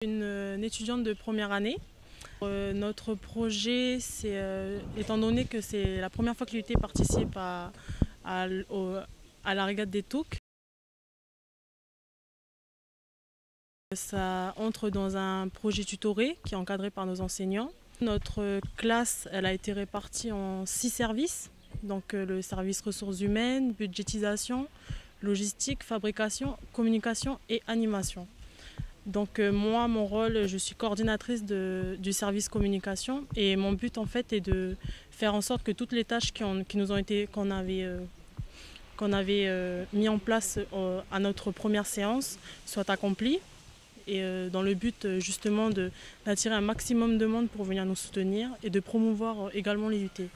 Une étudiante de première année. Notre projet, c'est, étant donné que c'est la première fois que l'UT participe à la régate des Touques, ça entre dans un projet tutoré qui est encadré par nos enseignants. Notre classe, elle a été répartie en 6 services, donc le service ressources humaines, budgétisation, logistique, fabrication, communication et animation. Donc moi, mon rôle, je suis coordinatrice du service communication et mon but en fait est de faire en sorte que toutes les tâches qu'on avait mis en place à notre première séance soient accomplies et dans le but justement d'attirer un maximum de monde pour venir nous soutenir et de promouvoir également les UT.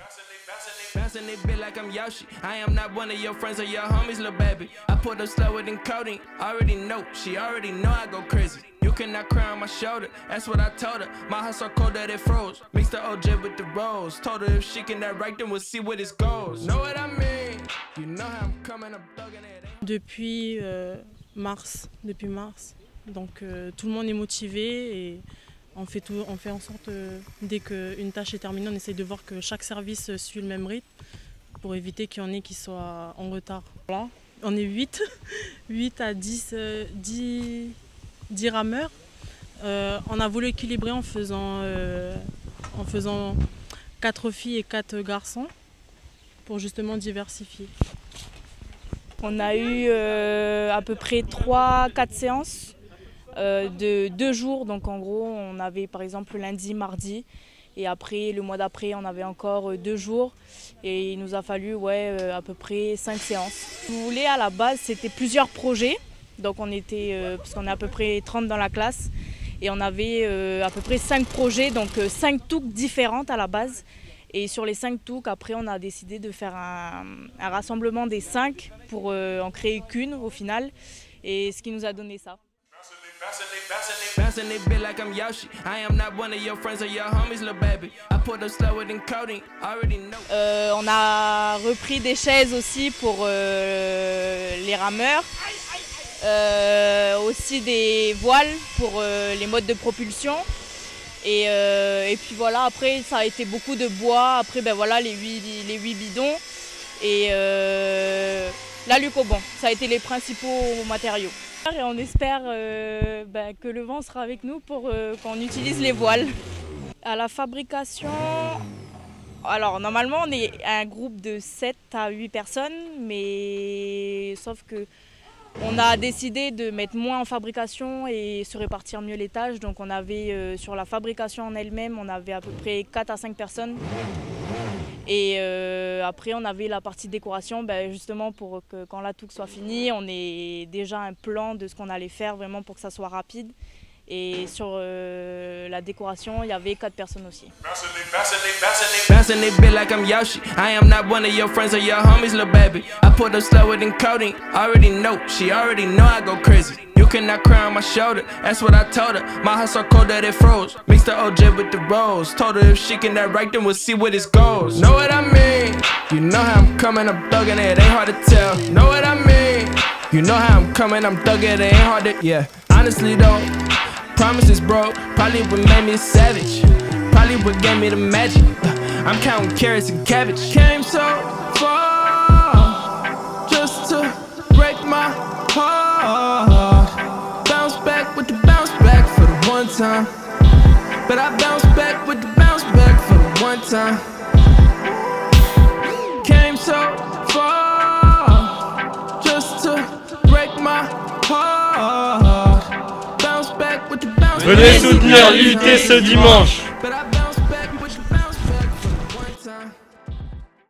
Bouncing it bit like I'm Yoshi. I am not one of your friends or your homies, little baby. I put up slower than coding. Already know, she already know I go crazy. You cannot cry on my shoulder, that's what I told her. My heart so cold that it froze. Mixed the OJ with the rose. Told her if she can that right, then we'll see where this goes. Know what I mean? You know how I'm coming, I'm thugging it. Depuis mars, donc tout le monde est motivé et on fait en sorte, dès qu'une tâche est terminée, on essaye de voir que chaque service suit le même rythme pour éviter qu'il y en ait qui soient en retard. Voilà. On est 8 à 10 rameurs. On a voulu équilibrer en faisant 4 filles et 4 garçons pour justement diversifier. On a eu à peu près 3-4 séances. De 2 jours, donc en gros on avait par exemple lundi, mardi et après le mois d'après on avait encore 2 jours et il nous a fallu à peu près 5 séances. Si vous voulez, à la base c'était plusieurs projets, donc on était, parce qu'on est à peu près 30 dans la classe et on avait à peu près 5 projets, donc 5 touques différentes à la base et sur les 5 touques après on a décidé de faire un rassemblement des 5 pour en créer qu'une au final et ce qui nous a donné ça. Bouncing it bit like I'm Yoshi. I am not one of your friends or your homies, little baby. I put up slower than coding. Already know. On a repris des chaises aussi pour les rameurs. Aussi des voiles pour les modes de propulsion. Et puis voilà, après ça a été beaucoup de bois. Après voilà les 8 bidons et la Lucobon. Ça a été les principaux matériaux. Et on espère que le vent sera avec nous pour qu'on utilise les voiles. À la fabrication, alors normalement on est un groupe de 7 à 8 personnes, mais sauf que on a décidé de mettre moins en fabrication et se répartir mieux les tâches. Donc on avait sur la fabrication en elle-même, on avait à peu près 4 à 5 personnes. Et après on avait la partie décoration, justement pour que quand la touque soit finie, on ait déjà un plan de ce qu'on allait faire vraiment pour que ça soit rapide. Et sur la décoration, il y avait 4 personnes aussi. Bouncing it bit like I'm Yoshi. I am not one of your friends or your homies, little baby. I put up slower than coding. Already know, she already know I go crazy. You cannot cry on my shoulder, that's what I told her. My heart so cold that it froze. Mixed the OJ with the rose. Told her if she can that right, then we'll see where this goes. Know what I mean? You know how I'm coming, I'm thugging it, ain't hard to tell. Know what I mean? You know how I'm coming, I'm thugging it, ain't hard to, yeah. Honestly though, promises broke, probably what made me a savage. Probably what gave me the magic. I'm counting carrots and cabbage. Came so far just to break my heart. Bounce back with the bounce back for the one time. But I bounce back with the bounce back for the one time. Came so far just to break my heart. Bounce back with the bounce back. Venez soutenir l'UT ce dimanche.